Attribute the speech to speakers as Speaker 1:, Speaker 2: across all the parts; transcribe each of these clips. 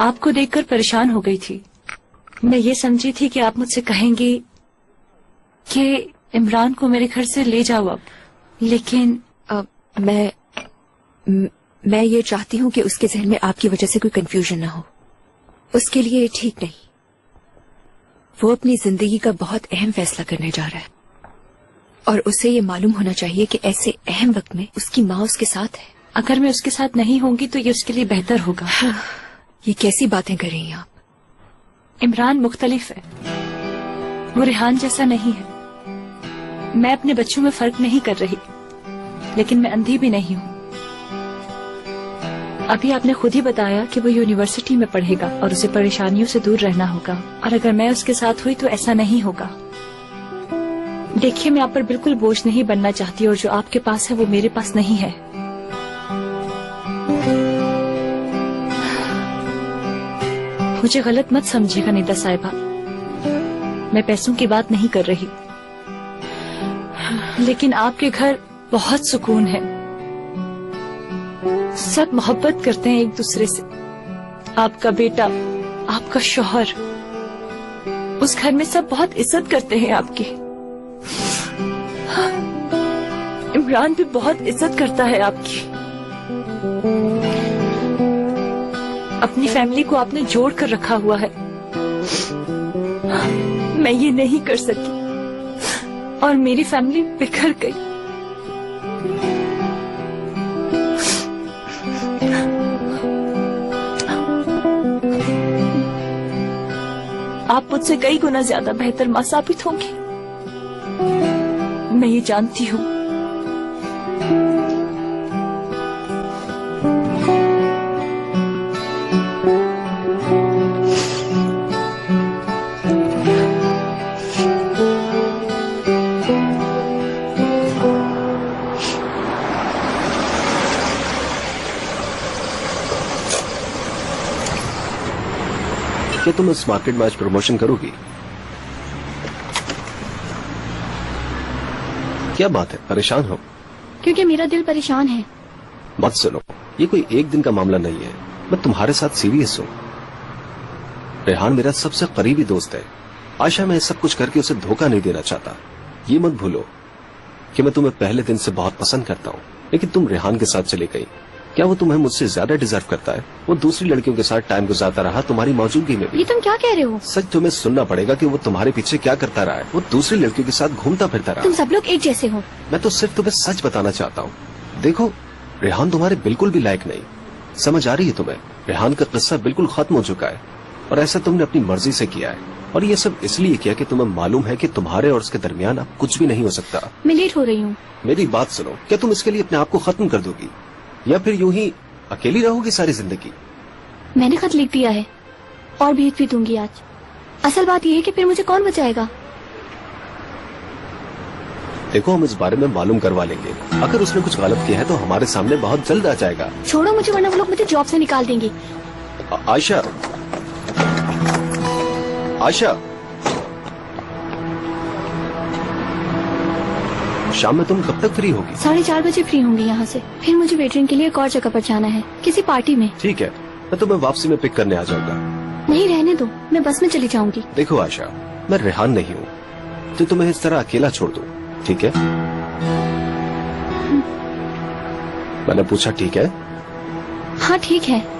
Speaker 1: आपको देखकर परेशान हो गई थी। मैं ये समझी थी कि आप मुझसे कहेंगी कि इमरान को मेरे घर से ले जाओ अब, लेकिन
Speaker 2: मैं ये चाहती हूँ कि उसके जहन में आपकी वजह से कोई कंफ्यूजन ना हो। उसके लिए ये ठीक नहीं। वो अपनी जिंदगी का बहुत अहम फैसला करने जा रहा है और उसे ये मालूम होना चाहिए कि ऐसे अहम वक्त में उसकी माँ उसके साथ है।
Speaker 1: अगर मैं उसके साथ नहीं होंगी तो ये उसके लिए बेहतर होगा।
Speaker 2: ये कैसी बातें कर रही हैं आप?
Speaker 1: इमरान मुख्तलिफ है, वो रेहान जैसा नहीं है। मैं अपने बच्चों में फर्क नहीं कर रही, लेकिन मैं अंधी भी नहीं हूँ। अभी आपने खुद ही बताया कि वो यूनिवर्सिटी में पढ़ेगा और उसे परेशानियों से दूर रहना होगा, और अगर मैं उसके साथ हुई तो ऐसा नहीं होगा। देखिए, मैं आप पर बिल्कुल बोझ नहीं बनना चाहती और जो आपके पास है वो मेरे पास नहीं है। मुझे गलत मत समझिएगा निदा साहिबा, मैं पैसों की बात नहीं कर रही, लेकिन आपके घर बहुत सुकून है। सब मोहब्बत करते हैं एक दूसरे से। आपका बेटा, आपका शौहर, उस घर में सब बहुत इज्जत करते हैं आपकी। इमरान भी बहुत इज्जत करता है आपकी। अपनी फैमिली को आपने जोड़ कर रखा हुआ है। मैं ये नहीं कर सकी और मेरी फैमिली बिखर गई। आप मुझसे कई गुना ज्यादा बेहतर मां साबित होंगी, मैं ये जानती हूँ।
Speaker 3: क्या तुम इस मार्केट में आज प्रमोशन करोगी? क्या बात है, परेशान हो?
Speaker 4: क्योंकि मेरा दिल परेशान है।
Speaker 3: मत सुनो, ये कोई एक दिन का मामला नहीं है। मैं तुम्हारे साथ सीरियस हूँ। रेहान मेरा सबसे करीबी दोस्त है। आशा, मैं सब कुछ करके उसे धोखा नहीं देना चाहता। ये मत भूलो कि मैं तुम्हें पहले दिन से बहुत पसंद करता हूँ, लेकिन तुम रेहान के साथ चली गई। क्या वो तुम्हें मुझसे ज्यादा डिजर्व करता है? वो दूसरी लड़कियों के साथ टाइम गुजारता रहा, तुम्हारी मौजूदगी में भी।
Speaker 4: ये तुम क्या कह रहे हो?
Speaker 3: सच तुम्हें सुनना पड़ेगा कि वो तुम्हारे पीछे क्या करता रहा है। वो दूसरी लड़कियों के साथ घूमता फिरता रहा।
Speaker 4: तुम सब लोग एक जैसे हो।
Speaker 3: मैं तो सिर्फ तुम्हें सच बताना चाहता हूँ। देखो, रेहान तुम्हारे बिल्कुल भी लायक नहीं। समझ आ रही है तुम्हें? रेहान का किस्सा बिल्कुल खत्म हो चुका है और ऐसा तुमने अपनी मर्जी से किया है, और ये सब इसलिए किया कि तुम्हें मालूम है कि तुम्हारे और उसके दरमियान अब कुछ भी नहीं हो सकता।
Speaker 4: मैं लेट हो रही हूँ।
Speaker 3: मेरी बात सुनो, क्या तुम इसके लिए अपने आप को खत्म कर दोगी या फिर यूं ही अकेली रहोगी सारी जिंदगी?
Speaker 4: मैंने खत लिख दिया है और भीख भी दूंगी आज। असल बात यह है कि फिर मुझे कौन बचाएगा?
Speaker 3: देखो, हम इस बारे में मालूम करवा लेंगे। अगर उसने कुछ गलत किया है तो हमारे सामने बहुत जल्द आ जाएगा।
Speaker 4: छोड़ो मुझे, वरना वो लोग मुझे जॉब से निकाल देंगे।
Speaker 3: आयशा, आयशा, शाम में तुम कब तक फ्री होगी?
Speaker 4: 4:30 बजे फ्री होंगी यहाँ से। फिर मुझे वेटरिंग के लिए एक और जगह पर जाना है, किसी पार्टी में।
Speaker 3: ठीक है, मैं तुम्हें वापसी में पिक करने आ जाऊंगा।
Speaker 4: नहीं, रहने दो, मैं बस में चली जाऊंगी।
Speaker 3: देखो आयशा, मैं रेहान नहीं हूँ तो तुम्हें इस तरह अकेला छोड़ दूं, ठीक है? मैंने पूछा ठीक है?
Speaker 4: हाँ ठीक है।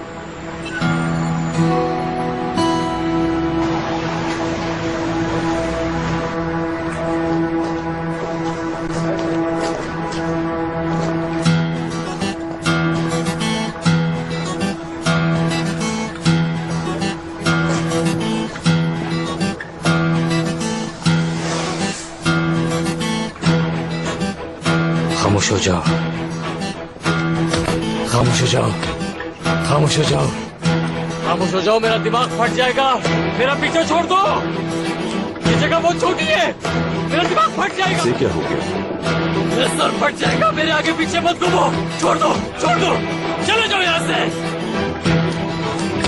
Speaker 5: खामोश हो जाओ, खामोश हो जाओ, खामोश हो जाओ, खामोश हो जाओ। मेरा दिमाग फट जाएगा। मेरा पीछे छोड़ दो, ये जगह बहुत छोटी है। मेरा दिमाग फट जाएगा।
Speaker 3: इसे क्या हो गया?
Speaker 5: मेरा सर फट जाएगा। मेरे आगे पीछे मत घूमो। छोड़ दो, छोड़ दो, चले जाओ यहाँ से।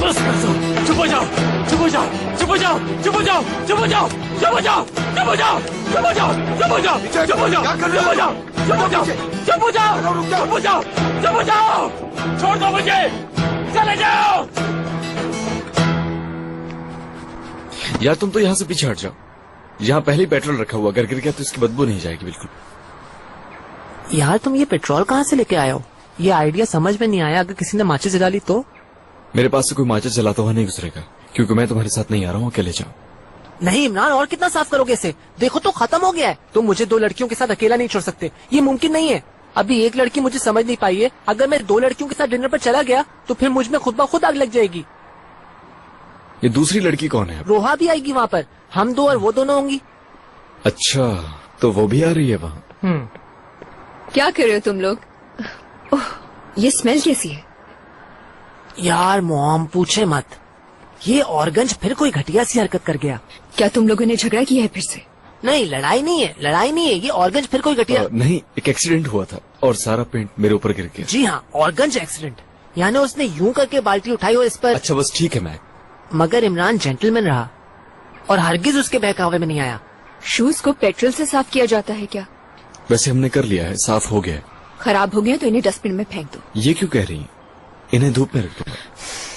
Speaker 5: बस कर दो। चुप हो जाओ, चुप हो जाओ, चुप हो जाओ, चुप हो जाओ, चुप हो जाओ, चुप हो जाओ, चुप हो जाओ, चुप हो जाओ, चुप हो जाओ, चुप हो जाओ, चुप हो जाओ, चुप हो जाओ, चुप हो जाओ, चुप हो जाओ, चुप हो जाओ। छोड़ दो मुझे, चले जाओ। यार तुम तो यहाँ से पीछे हट जाओ। यहाँ पहले ही पेट्रोल रखा हुआ, अगर गिर गया तो इसकी बदबू नहीं जाएगी बिल्कुल।
Speaker 6: यार तुम ये पेट्रोल कहाँ से लेके आए हो? ये आइडिया समझ में नहीं आया। अगर किसी ने माचिस जला ली तो?
Speaker 5: मेरे पास से कोई माचिस जलाता हुआ नहीं गुजरेगा, क्योंकि मैं तुम्हारे साथ नहीं आ रहा हूँ, अकेले जाओ।
Speaker 6: नहीं इमरान, और कितना साफ करोगे इसे? देखो तो खत्म हो गया है। तुम मुझे 2 लड़कियों के साथ अकेला नहीं छोड़ सकते, ये मुमकिन नहीं है। अभी एक लड़की मुझे समझ नहीं पाई है, अगर मैं 2 लड़कियों के साथ डिनर पर चला गया तो फिर मुझ में खुद ब खुद आग लग जाएगी।
Speaker 5: ये दूसरी लड़की कौन है?
Speaker 6: रोहा भी आएगी वहाँ पर, हम 2 और वो दोनों होंगी।
Speaker 5: अच्छा, तो वो भी आ रही है वहाँ?
Speaker 2: क्या कर रहे हो तुम लोग? ओह, ये स्मेल कैसी है?
Speaker 6: यार मॉम पूछे मत, ये ऑर्गन्स फिर कोई घटिया सी हरकत कर गया।
Speaker 2: क्या तुम लोगों ने झगड़ा किया है फिर से?
Speaker 6: नहीं लड़ाई नहीं है, लड़ाई नहीं है, ये ऑर्गन्स फिर कोई घटिया।
Speaker 5: नहीं, एक एक्सीडेंट हुआ था और सारा पेंट मेरे ऊपर गिर गया।
Speaker 6: जी हाँ, ऑर्गन्स एक्सीडेंट। यानी उसने यूं करके बाल्टी उठाई और इस पर।
Speaker 5: अच्छा बस ठीक है मैक।
Speaker 6: मगर इमरान जेंटलमैन रहा और हरगिज उसके बहकावे में नहीं आया।
Speaker 2: शूज को पेट्रोल से साफ किया जाता है क्या?
Speaker 5: वैसे हमने कर लिया है, साफ हो गया है।
Speaker 2: खराब हो गया तो इन्हें डस्टबिन में फेंक दो।
Speaker 5: ये क्यों कह रही हैं? इन्हें धूप में रख दो।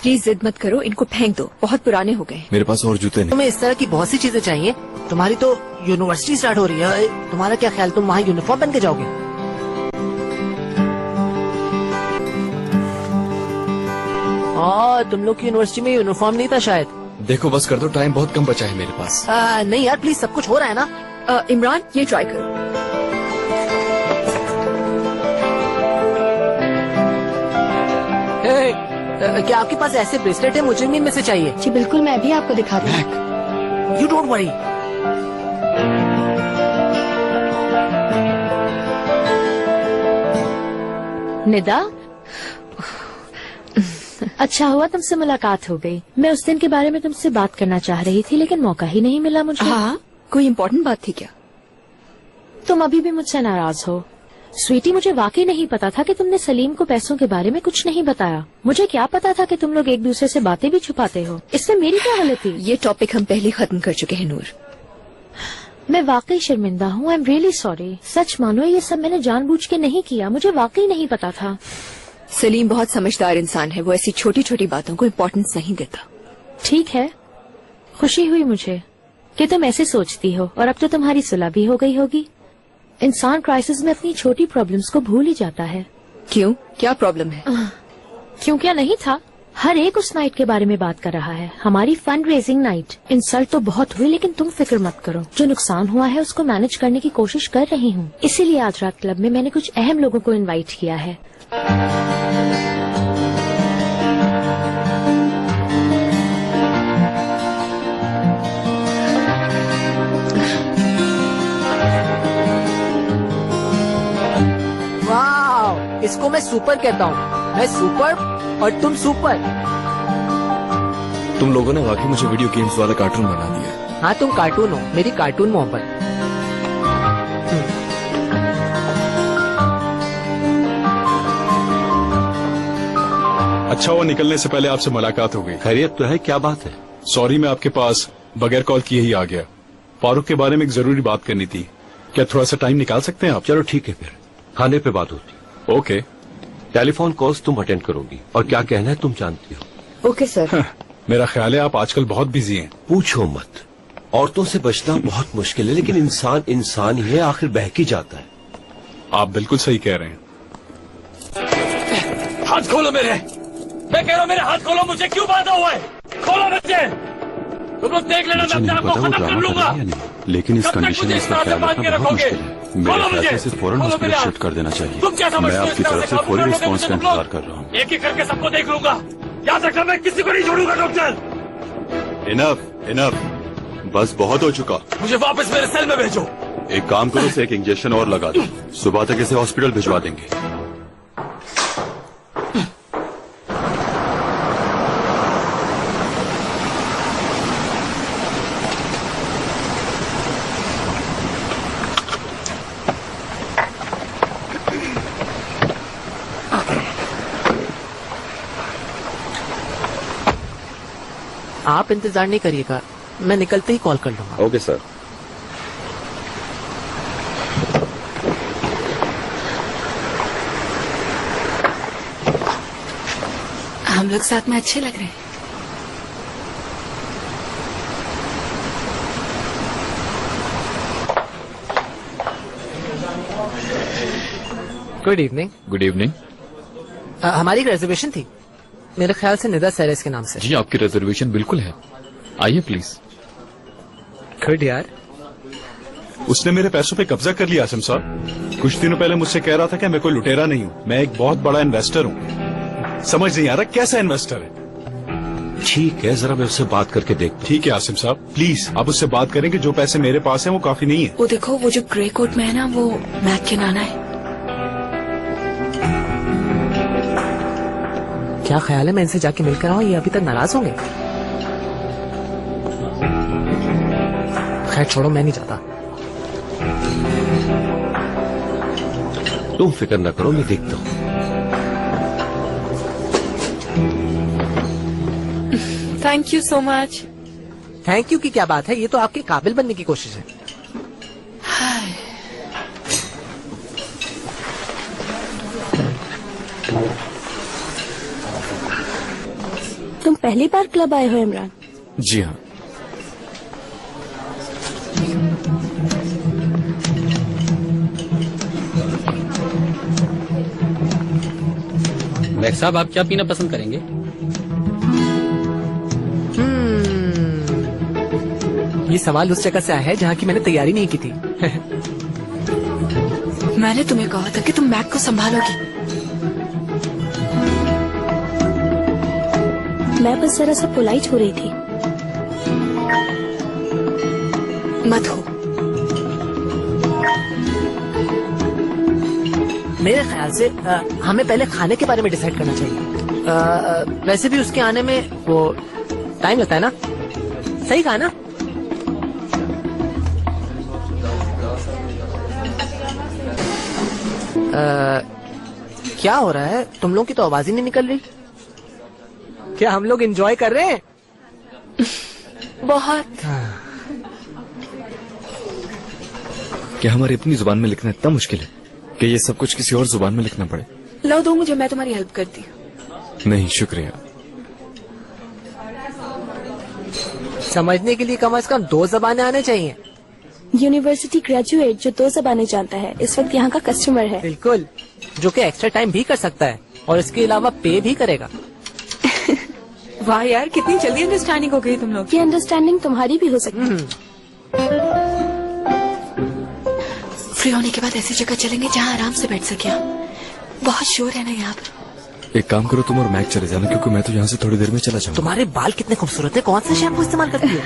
Speaker 2: प्लीज जिद मत करो, इनको फेंक दो, बहुत पुराने हो गए।
Speaker 5: मेरे पास और जूते नहीं।
Speaker 6: तुम्हें इस तरह की बहुत सी चीजें चाहिए। तुम्हारी तो यूनिवर्सिटी स्टार्ट हो रही है, तुम्हारा क्या ख्याल, तुम वहाँ यूनिफॉर्म पहन के जाओगे? तुम लोग की यूनिवर्सिटी में यूनिफॉर्म नहीं था शायद।
Speaker 5: देखो बस कर दो, टाइम बहुत कम बचा है मेरे पास।
Speaker 6: नहीं यार प्लीज, सब कुछ हो रहा है ना।
Speaker 2: इमरान ये ट्राई करो।
Speaker 6: क्या आपके पास ऐसे ब्रेसलेट है? मुझे भी इनमें से चाहिए।
Speaker 4: जी बिल्कुल, मैं भी आपको दिखाती हूँ।
Speaker 6: You don't worry.
Speaker 7: निदा, अच्छा हुआ तुमसे मुलाकात हो गई। मैं उस दिन के बारे में तुमसे बात करना चाह रही थी, लेकिन मौका ही नहीं मिला मुझे।
Speaker 2: हाँ, कोई इम्पोर्टेंट बात थी क्या?
Speaker 7: तुम अभी भी मुझसे नाराज हो? स्वीटी, मुझे वाकई नहीं पता था कि तुमने सलीम को पैसों के बारे में कुछ नहीं बताया। मुझे क्या पता था कि तुम लोग एक दूसरे से बातें भी छुपाते हो। इसमें मेरी क्या गलती?
Speaker 2: ये टॉपिक हम पहले खत्म कर चुके हैं नूर।
Speaker 7: मैं वाकई शर्मिंदा हूँ। I am really sorry. सच मानो ये सब मैंने जानबूझ के नहीं किया, मुझे वाकई नहीं पता था।
Speaker 2: सलीम बहुत समझदार इंसान है, वो ऐसी छोटी छोटी बातों को इम्पोर्टेंस नहीं देता।
Speaker 7: ठीक है, खुशी हुई मुझे कि तुम ऐसे सोचती हो, और अब तो तुम्हारी सुलह भी हो गई होगी। इंसान क्राइसिस में अपनी छोटी प्रॉब्लम्स को भूल ही जाता है।
Speaker 2: क्यों, क्या प्रॉब्लम है?
Speaker 7: क्यों क्या नहीं था। हर एक उस नाइट के बारे में बात कर रहा है, हमारी फंड रेजिंग नाइट। इंसल्ट तो बहुत हुई, लेकिन तुम फिक्र मत करो, जो नुकसान हुआ है उसको मैनेज करने की कोशिश कर रही हूँ। इसीलिए आज रात क्लब में मैंने कुछ अहम लोगों को इनवाइट किया है।
Speaker 6: वाह, इसको मैं सुपर कहता हूँ। मैं सुपर और तुम सुपर।
Speaker 5: तुम लोगों ने वाकई मुझे वीडियो गेम्स वाला कार्टून बना दिया।
Speaker 6: हाँ तुम कार्टून हो, मेरी कार्टून मोहब्बत।
Speaker 8: अच्छा हुआ निकलने से पहले आपसे मुलाकात हो गई।
Speaker 3: खैरियत तो है? क्या बात है?
Speaker 8: सॉरी, मैं आपके पास बगैर कॉल किए ही आ गया। फारूक के बारे में एक जरूरी बात करनी थी। क्या थोड़ा सा टाइम निकाल सकते हैं आप?
Speaker 3: चलो ठीक है, फिर खाने पे बात होती।
Speaker 8: ओके।
Speaker 3: टेलीफोन कॉल्स तुम अटेंड करोगी, और क्या कहना है तुम जानती हो।
Speaker 2: Okay sir.
Speaker 8: मेरा ख्याल है आप आजकल बहुत बिजी हैं।
Speaker 3: पूछो मत, औरतों से बचना बहुत मुश्किल है, लेकिन इंसान इंसान ही है, आखिर बहक ही जाता है।
Speaker 8: आप बिल्कुल सही कह रहे हैं।
Speaker 5: हाथ खोलो मेरे, मैं कह रहा हूँ मेरे हाथ खोलो। मुझे क्यों बांधा हुआ है? खोलो मुझे। तुम लोग देख लेना, मैं अपने आप को खत्म कर लूंगा।
Speaker 9: लेकिन इस
Speaker 5: कब तक
Speaker 9: कंडीशन
Speaker 5: मुझे
Speaker 9: में
Speaker 5: इस
Speaker 9: इसका
Speaker 5: तरह से
Speaker 9: ख्याल
Speaker 5: बांध के
Speaker 9: रखना बहुत
Speaker 5: रखोगे?
Speaker 9: मुश्किल है।
Speaker 5: खोलो
Speaker 9: मेरे ख्याल
Speaker 5: मुझे।
Speaker 9: से फौरन
Speaker 5: खोलो
Speaker 9: हॉस्पिटल
Speaker 5: मेरे
Speaker 9: शिफ्ट कर देना चाहिए।
Speaker 5: तुम क्या समझते
Speaker 9: मैं
Speaker 5: हो?
Speaker 9: आपकी तरफ से फौरी रिस्पॉन्स का इंतजार कर रहा हूँ।
Speaker 5: एक एक करके सबको देख लूंगा। याद रखना, मैं किसी को नहीं छोड़ूंगा डॉक्टर।
Speaker 9: इनफ इनफ, बस बहुत हो चुका।
Speaker 5: मुझे वापस मेरे सेल में भेजो।
Speaker 9: एक काम करो, इसे एक इंजेक्शन और लगा दो। सुबह तक इसे हॉस्पिटल भिजवा देंगे।
Speaker 6: आप इंतजार नहीं करिएगा, मैं निकलते ही कॉल कर लूंगा।
Speaker 3: Okay sir.
Speaker 2: हम लोग साथ में अच्छे लग रहे हैं।
Speaker 6: Good evening.
Speaker 5: Good evening.
Speaker 6: हमारी एक रिजर्वेशन थी, मेरे ख्याल से निदा सेरेस के नाम से।
Speaker 5: जी आपकी रिजर्वेशन बिल्कुल है, आइए प्लीज।
Speaker 6: गुड यार।
Speaker 8: उसने मेरे पैसों पे कब्जा कर लिया आसिम साहब। कुछ दिनों पहले मुझसे कह रहा था कि मैं कोई लुटेरा नहीं हूँ, मैं एक बहुत बड़ा इन्वेस्टर हूँ। समझ नहीं आ रहा कैसा इन्वेस्टर है।
Speaker 3: ठीक है, जरा मैं उससे बात करके देखता हूं।
Speaker 8: ठीक है आसिम साहब, प्लीज आप उससे बात करें कि जो पैसे मेरे पास हैं वो काफी नहीं है।
Speaker 2: वो देखो, वो जो ग्रे कोट में है ना, वो मैक के नाना है।
Speaker 6: क्या ख्याल है मैं इनसे जाके मिलकर आऊं, ये अभी तक नाराज होंगे? खैर छोड़ो, मैं नहीं चाहता।
Speaker 3: तुम फिक्र न करो, मैं देखता हूँ।
Speaker 2: Thank you so much.
Speaker 6: Thank you की क्या बात है, ये तो आपके काबिल बनने की कोशिश है।
Speaker 4: तुम पहली बार क्लब आए हो इमरान?
Speaker 5: जी हाँ।
Speaker 10: मैक साहब, आप क्या पीना पसंद करेंगे?
Speaker 6: ये सवाल उस जगह से आया है जहाँ की मैंने तैयारी नहीं की थी।
Speaker 2: मैंने तुम्हें कहा था कि तुम मैक को संभालोगी।
Speaker 4: मैं बस जरा सा पोलाइट हो रही थी।
Speaker 2: मत हो।
Speaker 6: मेरे ख्याल से हमें पहले खाने के बारे में डिसाइड करना चाहिए। वैसे भी उसके आने में वो टाइम लगता है ना, सही कहा ना? क्या हो रहा है? तुम लोगों की तो आवाज ही नहीं निकल रही। क्या हम लोग एंजॉय कर रहे हैं?
Speaker 2: बहुत।
Speaker 5: क्या हमारी अपनी जुबान में लिखना इतना मुश्किल है कि ये सब कुछ किसी और जुबान में लिखना पड़े?
Speaker 2: लो दो मुझे, मैं तुम्हारी हेल्प करती हूँ।
Speaker 5: नहीं शुक्रिया।
Speaker 6: समझने के लिए कम से कम 2 ज़बानें आने चाहिए।
Speaker 4: यूनिवर्सिटी ग्रेजुएट जो 2 ज़बानें जानता है इस वक्त यहाँ का कस्टमर है।
Speaker 6: बिल्कुल, जो कि एक्स्ट्रा टाइम भी कर सकता है और इसके अलावा पे भी करेगा।
Speaker 2: वाह यार, कितनी जल्दी अंडरस्टैंडिंग हो गई तुम लोग।
Speaker 4: ये अंडरस्टैंडिंग तुम्हारी भी हो सकती है।
Speaker 2: फ्री होने के बाद ऐसी जगह चलेंगे जहाँ आराम से बैठ सके। बहुत शोर है ना यहाँ पर।
Speaker 5: एक काम करो, तुम और मैक चले जाना, क्योंकि मैं तो यहाँ से थोड़ी देर में चला जाऊंगा।
Speaker 6: तुम्हारे बाल कितने खूबसूरत है, कौन सा शैम्पू इस्तेमाल करती हो?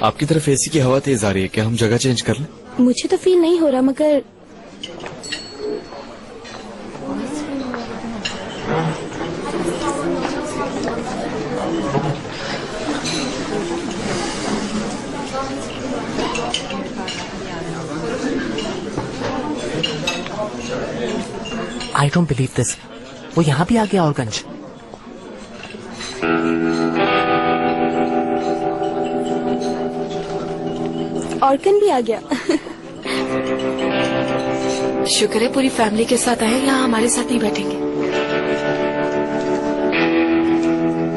Speaker 5: आपकी तरफ एसी की हवा तेज आ रही है, क्या हम जगह चेंज कर लें?
Speaker 4: मुझे तो फील नहीं हो रहा, मगर
Speaker 6: आई डोंट बिलीव दिस। वो यहाँ भी आ गया औरगंज।
Speaker 4: ऑर्कन भी आ गया।
Speaker 2: शुक्र है पूरी फैमिली के साथ आए, यहाँ हमारे साथ नहीं बैठेंगे।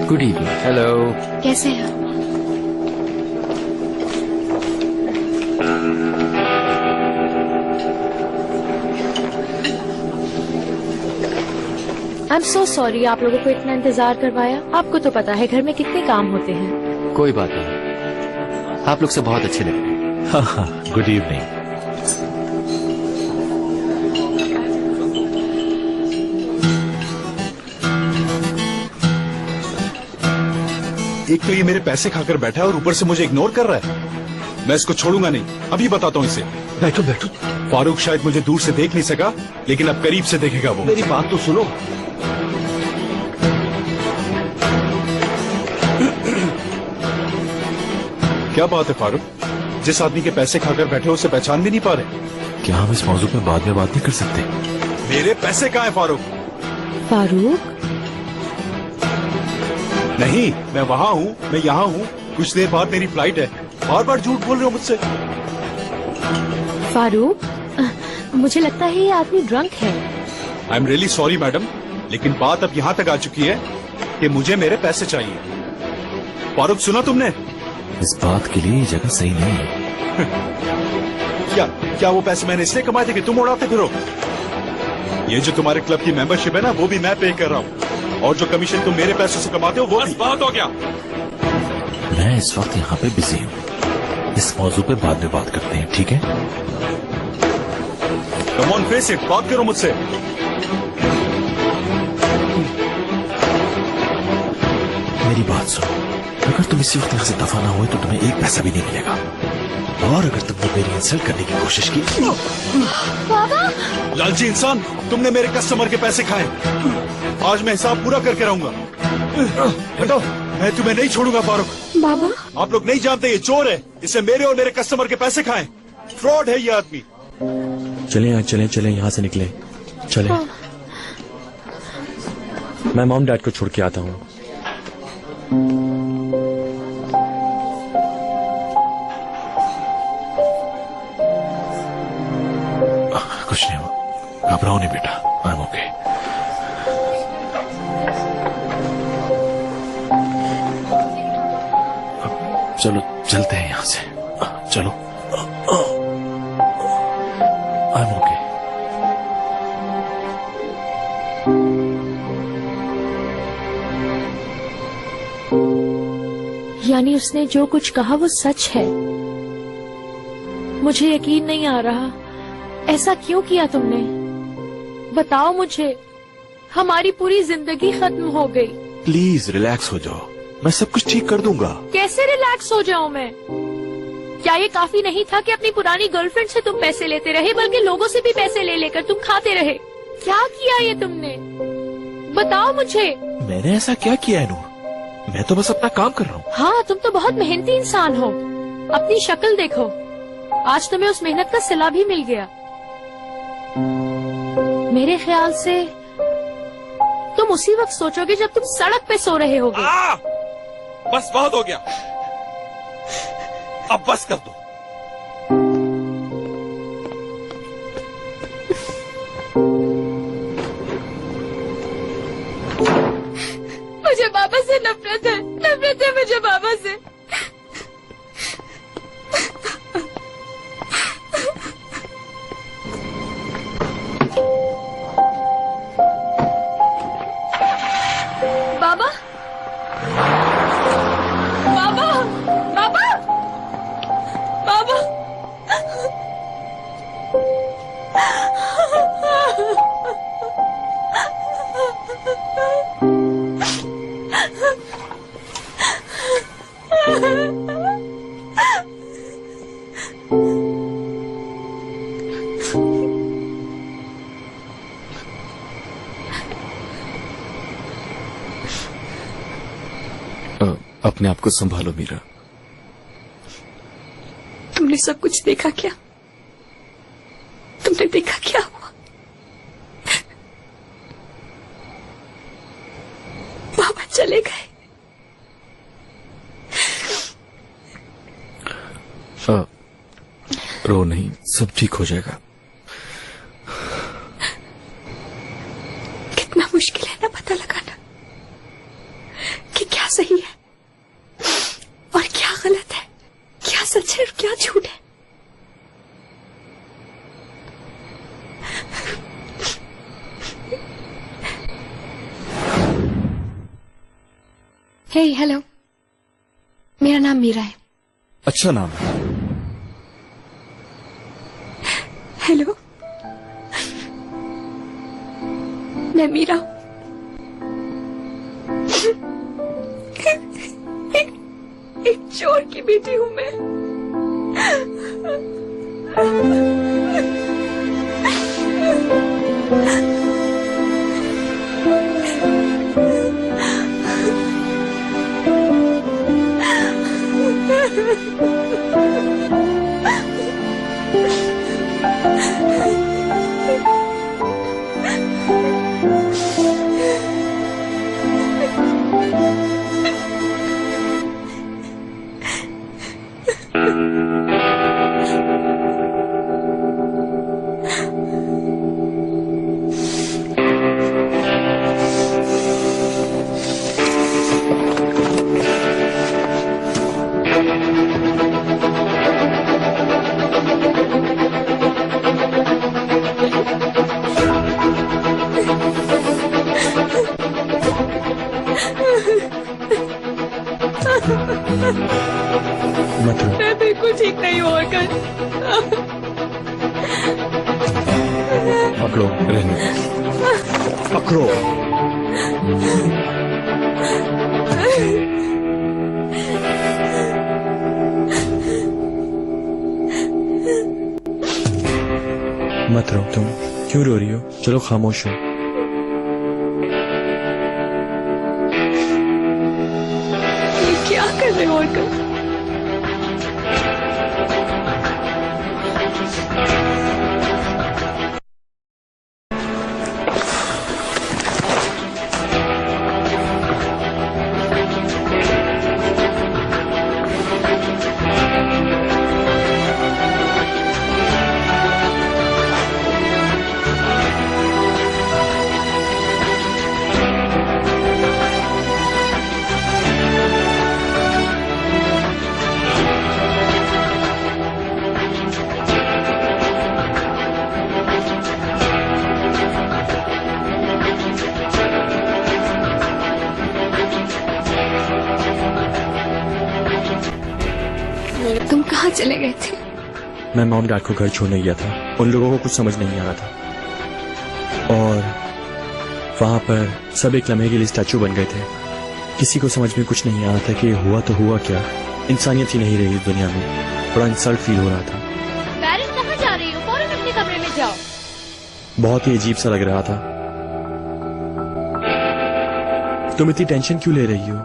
Speaker 5: Good evening. हेलो।
Speaker 4: कैसे हैं?
Speaker 7: आई एम सो सॉरी आप लोगों को इतना इंतजार करवाया। आपको तो पता है घर में कितने काम होते हैं।
Speaker 3: कोई बात नहीं, आप लोग से बहुत अच्छे लगे।
Speaker 11: हाँ हाँ, गुड इवनिंग।
Speaker 8: एक तो ये मेरे पैसे खाकर बैठा है और ऊपर से मुझे इग्नोर कर रहा है। मैं इसको छोड़ूंगा नहीं, अभी बताता हूँ इसे।
Speaker 3: बैठो बैठो।
Speaker 8: फारूक शायद मुझे दूर से देख नहीं सका, लेकिन अब करीब से देखेगा वो।
Speaker 3: मेरी बात तो सुनो।
Speaker 8: क्या बात है फारूक, जिस आदमी के पैसे खाकर बैठे हो उसे पहचान भी नहीं पा रहे?
Speaker 11: क्या हम इस मौजूद में बाद में बात नहीं कर सकते?
Speaker 8: मेरे पैसे कहाँ हैं फारूक?
Speaker 7: फारूक?
Speaker 8: नहीं, मैं वहाँ हूँ, मैं यहाँ हूँ। कुछ देर बाद मेरी फ्लाइट है। बार बार झूठ बोल रहे हो मुझसे।
Speaker 7: फारूक, मुझे लगता है ये आदमी ड्रंक है।
Speaker 8: आई एम रियली सॉरी मैडम, लेकिन बात अब यहाँ तक आ चुकी है कि मुझे मेरे पैसे चाहिए। फारूक सुना तुमने?
Speaker 11: इस बात के लिए ये जगह सही नहीं है।
Speaker 8: क्या वो पैसे मैंने इसलिए कमाए थे कि तुम उड़ाते फिरो? ये जो तुम्हारे क्लब की मेंबरशिप है ना, वो भी मैं पे कर रहा हूँ, और जो कमीशन तुम मेरे पैसों से कमाते हो वो
Speaker 5: बस बहुत हो गया।
Speaker 11: मैं इस वक्त यहाँ पे बिजी हूँ, इस मौजू पे बाद में बात करते हैं, ठीक है?
Speaker 8: कम ऑन फेस इट, बात करो मुझसे।
Speaker 11: मेरी बात सुनो, अगर तुम इसी वक्त यहाँ से दफा ना हुए तो तुम्हें एक पैसा भी नहीं मिलेगा, और अगर तुमने मेरी इंसल्ट करने की कोशिश की।
Speaker 4: बाबा!
Speaker 8: लालची इंसान, तुमने मेरे कस्टमर के पैसे खाए, आज मैं हिसाब पूरा करके रहूंगा। हटो, मैं तुम्हें नहीं छोड़ूंगा फारूक।
Speaker 4: बाबा!
Speaker 8: आप लोग नहीं जानते ये चोर है, इससे मेरे और मेरे कस्टमर के पैसे खाए। फ्रॉड है ये आदमी।
Speaker 10: चलें यहाँ से निकले, चलें। मैं मॉम डैड को छोड़ के आता हूँ।
Speaker 11: कुछ नहीं हुआ, घबराओ नहीं बेटा, आई एम ओके। चलो चलते हैं यहाँ से, चलो। I am okay.
Speaker 7: यानी उसने जो कुछ कहा वो सच है। मुझे यकीन नहीं आ रहा। ऐसा क्यों किया तुमने? बताओ मुझे। हमारी पूरी जिंदगी खत्म हो गई।
Speaker 11: प्लीज रिलैक्स हो जाओ, मैं सब कुछ ठीक कर दूंगा।
Speaker 7: कैसे रिलैक्स हो जाऊं मैं? क्या ये काफी नहीं था कि अपनी पुरानी गर्लफ्रेंड से तुम पैसे लेते रहे, बल्कि लोगों से भी पैसे ले लेकर तुम खाते रहे? क्या किया ये तुमने? बताओ मुझे।
Speaker 11: मैंने ऐसा क्या किया है नूर? मैं तो बस अपना काम कर रहा हूँ।
Speaker 7: हाँ, तुम तो बहुत मेहनती इंसान हो। अपनी शक्ल देखो, आज तुम्हें उस मेहनत का सिला भी मिल गया। मेरे ख्याल से तुम उसी वक्त सोचोगे जब तुम सड़क पे सो रहे होगे।
Speaker 5: बस बहुत हो गया, अब बस कर दो।
Speaker 1: मुझे बाबा से नफरत है, नफरत है मुझे बाबा से। बाबा, बाबा, बाबा, बाबा।
Speaker 11: अपने आप को संभालो मीरा।
Speaker 2: तुमने सब कुछ देखा क्या? तुमने देखा क्या हुआ? बाबा चले गए।
Speaker 11: रो नहीं, सब ठीक हो जाएगा।
Speaker 2: कितना मुश्किल है ना पता लगाना कि क्या सही है और क्या गलत है, क्या सच है और क्या झूठ है। हे हेलो, मेरा नाम मीरा है।
Speaker 11: अच्छा नाम है।
Speaker 2: हेलो, मैं मीरा हूं। एक चोर की बेटी हूं मैं।
Speaker 10: मत रो।
Speaker 1: मैं बिल्कुल ठीक नहीं हूँ ऑर्कन।
Speaker 10: पकड़ो, रहने पकड़ो। मत रो, तुम क्यों रो रही हो? चलो खामोश हो।
Speaker 1: ये क्या कर रहे हो ऑर्कन? तुम कहाँ चले गए थे?
Speaker 10: मैं माउंट गार्ड को घर छोड़ने गया था। उन लोगों को कुछ समझ नहीं आ रहा था और वहां पर सब एक लम्हे के लिए स्टैचू बन गए थे। किसी को समझ में कुछ नहीं आ रहा था कि हुआ तो हुआ क्या। इंसानियत ही नहीं रही इस दुनिया में। बड़ा इंसल्ट फील हो रहा था।
Speaker 7: पेरेंट्स कहाँ जा रही हो? फौरन अपने कमरे में जाओ।
Speaker 10: बहुत ही अजीब सा लग रहा था। तुम इतनी टेंशन क्यों ले रही हो?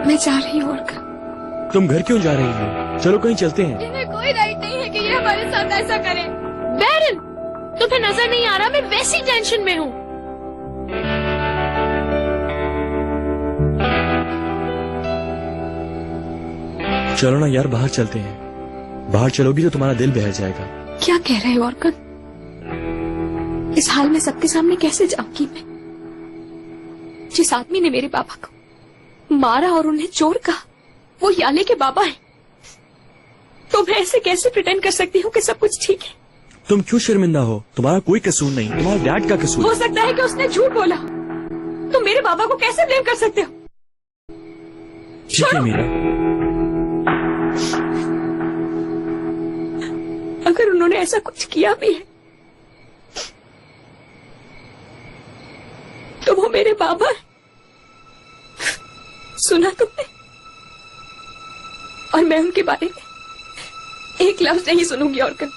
Speaker 1: मैं जा रही हूँ ऑर्कन।
Speaker 10: तुम घर क्यों जा रही हो? चलो कहीं चलते हैं।
Speaker 1: इन्हें कोई राइट नहीं है कि ये हमारे साथ ऐसा करे।
Speaker 7: बैरन, तुम्हें नजर नहीं आ रहा मैं वैसी टेंशन में हूँ।
Speaker 10: चलो ना यार, बाहर चलते हैं। बाहर चलोगी तो तुम्हारा दिल बहल जाएगा।
Speaker 1: क्या कह रहे हो ऑर्कन? इस हाल में सबके सामने कैसे जाऊंगी मैं? जिस आदमी ने मेरे पापा को मारा और उन्हें चोर कहा, वो याले के बाबा है। तो मैं ऐसे कैसे प्रिटेंड कर सकती हूँ कि सब कुछ ठीक है?
Speaker 10: तुम क्यों शर्मिंदा हो? तुम्हारा कोई कसूर नहीं, तुम्हारे डैड का कसूर।
Speaker 1: हो सकता है कि उसने झूठ बोला। तुम मेरे बाबा को कैसे ब्लेम कर सकते हो?
Speaker 10: ठीक है मीरा।
Speaker 1: अगर उन्होंने ऐसा कुछ किया भी है तो वो मेरे बाबा है। सुना तुमने? और मैं उनके बारे में एक लफ्ज नहीं सुनूंगी ऑर्कन।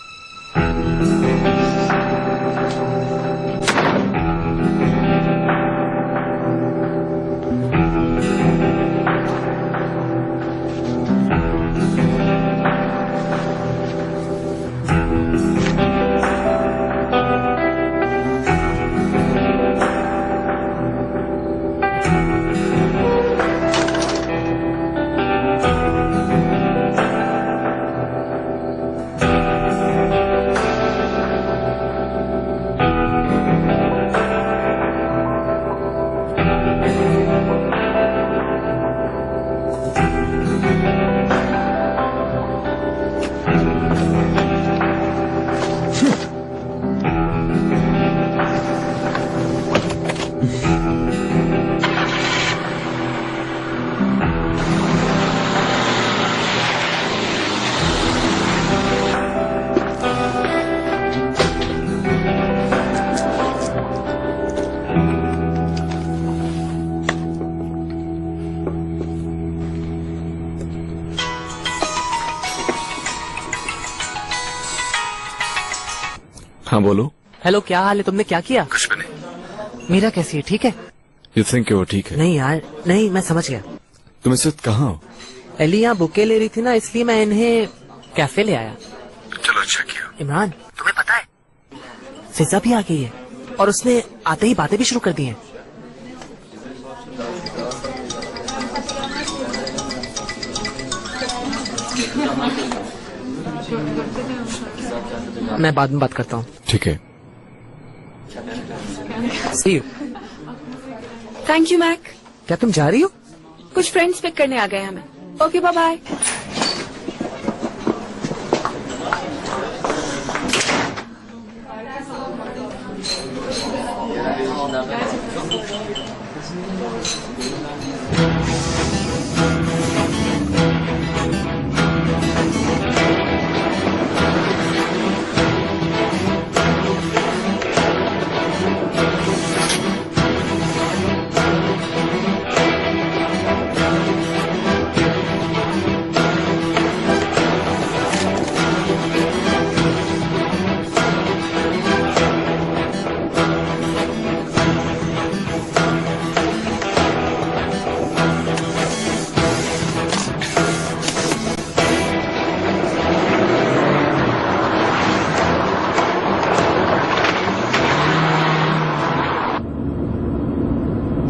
Speaker 11: हाँ बोलो।
Speaker 6: हेलो, क्या हाल है? तुमने क्या किया?
Speaker 11: कुछ भी नहीं।
Speaker 6: मीरा कैसी है? ठीक है?
Speaker 11: यू थिंक वो ठीक है?
Speaker 6: नहीं यार, नहीं, मैं समझ गया।
Speaker 11: तुम इस वक्त कहाँ हो?
Speaker 6: एली यहाँ बुके ले रही थी ना, इसलिए मैं इन्हें कैफे ले आया।
Speaker 11: चलो अच्छा किया।
Speaker 6: इमरान, तुम्हें पता है फिजा भी आ गई है और उसने आते ही बातें भी शुरू कर दी हैं। मैं बाद में बात करता हूँ।
Speaker 11: ठीक है।
Speaker 6: See you।
Speaker 1: Thank you Mac.
Speaker 6: क्या तुम जा रही हो?
Speaker 1: कुछ फ्रेंड्स पिक करने आ गए हमें। Okay, bye bye.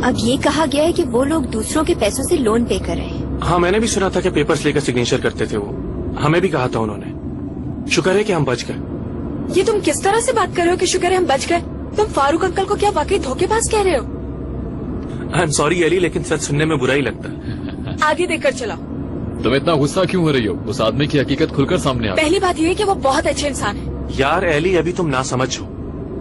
Speaker 2: अब ये कहा गया है कि वो लोग दूसरों के पैसों से लोन पे कर रहे हैं।
Speaker 5: हाँ, मैंने भी सुना था कि पेपर्स लेकर सिग्नेचर करते थे वो। हमें भी कहा था उन्होंने। शुक्र है कि हम बच गए।
Speaker 1: ये तुम किस तरह से बात कर रहे हो कि शुक्र है हम बच गए? तुम फारूक अंकल को क्या वाकई धोखेबाज कह रहे हो?
Speaker 5: आई एम सॉरी एली, लेकिन सच सुनने में बुरा ही लगता है।
Speaker 1: आगे देखकर चलाओ।
Speaker 12: तुम इतना गुस्सा क्यों हो रही हो? उस आदमी की हकीकत खुलकर सामने आ।
Speaker 1: पहली बात यह है कि वो बहुत अच्छे इंसान है।
Speaker 5: यार एली, अभी तुम ना समझ हो।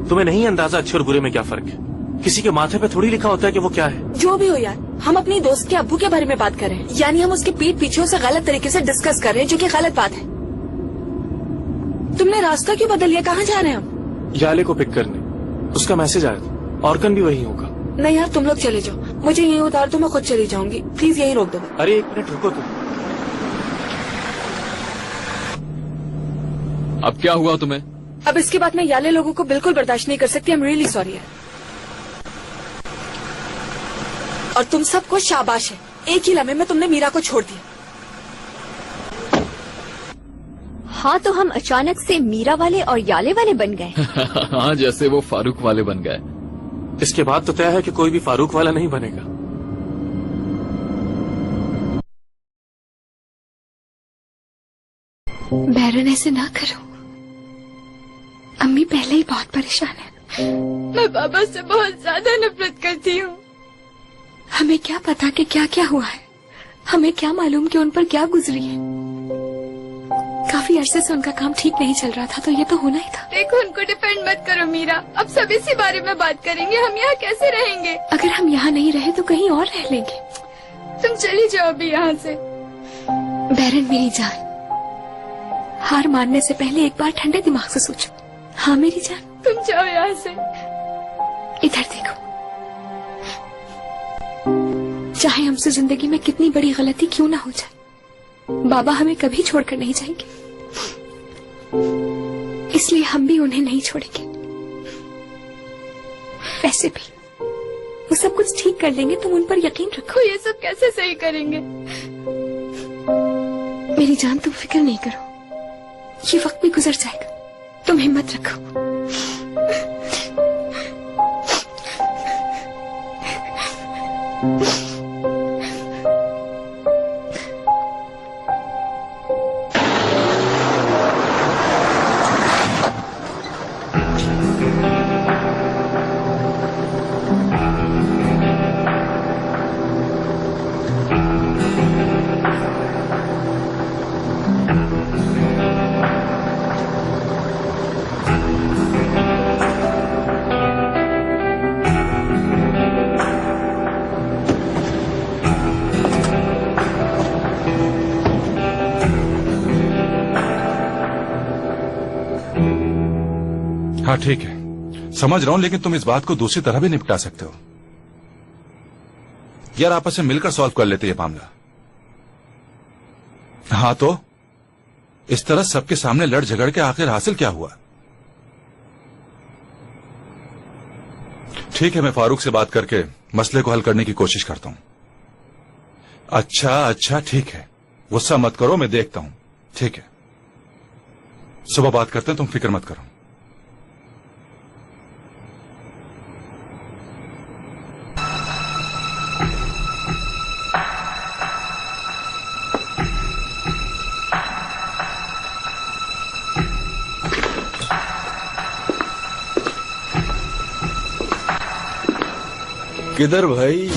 Speaker 5: तुम्हें नहीं अंदाजा अच्छे और बुरे में क्या फर्क है। किसी के माथे पे थोड़ी लिखा होता है कि वो क्या है।
Speaker 1: जो भी हो यार, हम अपनी दोस्त के अब्बू के बारे में बात कर रहे हैं, यानी हम उसके पीठ पीछे उसे गलत तरीके से डिस्कस कर रहे हैं, जो कि गलत बात है। तुमने रास्ता क्यों बदल लिया? कहाँ जा रहे हैं हम?
Speaker 5: याले को पिक करने। उसका मैसेज आया था। ऑर्गन भी वही होगा।
Speaker 1: नहीं यार, तुम लोग चले जाओ। मुझे यहीं उतार दो, मैं खुद चली जाऊंगी। प्लीज यहीं रोक दो।
Speaker 5: अरे एक मिनट रुको तुम।
Speaker 12: अब क्या हुआ तुम्हें?
Speaker 1: अब इसके बाद मैं याले लोगों को बिल्कुल बर्दाश्त नहीं कर सकती। आई एम रियली सॉरी यार। और तुम सबको शाबाश है, एक ही लम्हे में तुमने मीरा को छोड़ दिया।
Speaker 2: हाँ, तो हम अचानक से मीरा वाले और याले वाले बन गए।
Speaker 12: हाँ, जैसे वो फारूक वाले बन गए।
Speaker 5: इसके बाद तो तय है कि कोई भी फारूक वाला नहीं बनेगा।
Speaker 1: बैरन, ऐसे ना करो। अम्मी पहले ही बहुत परेशान है। मैं बाबा से बहुत ज्यादा नफरत करती हूँ। हमें क्या पता कि क्या क्या हुआ है। हमें क्या मालूम कि उन पर क्या गुजरी है। काफी अरसे से उनका काम ठीक नहीं चल रहा था, तो ये तो होना ही था।
Speaker 13: देखो, उनको डिफेंड मत करो मीरा। अब सब इसी बारे में बात करेंगे। हम यहाँ कैसे रहेंगे?
Speaker 1: अगर हम यहाँ नहीं रहे तो कहीं और रह लेंगे।
Speaker 13: तुम चली जाओ अभी यहाँ से।
Speaker 1: बैरन मेरी जान, हार मानने से पहले एक बार ठंडे दिमाग से सोचो। हाँ मेरी जान,
Speaker 13: तुम जाओ यहाँ से।
Speaker 1: इधर देखो, चाहे हमसे जिंदगी में कितनी बड़ी गलती क्यों ना हो जाए, बाबा हमें कभी छोड़कर नहीं जाएंगे। इसलिए हम भी उन्हें नहीं छोड़ेंगे। वैसे भी वो सब कुछ ठीक कर लेंगे, तुम उन पर यकीन रखो।
Speaker 13: ये सब कैसे सही करेंगे?
Speaker 1: मेरी जान, तुम फिक्र नहीं करो, ये वक्त भी गुजर जाएगा। तुम हिम्मत रखो।
Speaker 14: हाँ ठीक है, समझ रहा हूं, लेकिन तुम इस बात को दूसरी तरह भी निपटा सकते हो यार। आपस में मिलकर सॉल्व कर लेते ये मामला। हाँ तो इस तरह सबके सामने लड़ झगड़ के आखिर हासिल क्या हुआ? ठीक है, मैं फारूक से बात करके मसले को हल करने की कोशिश करता हूं। अच्छा ठीक है, गुस्सा मत करो, मैं देखता हूं। ठीक है, सुबह बात करते हैं, तुम फिक्र मत करो।
Speaker 15: किधर भाई?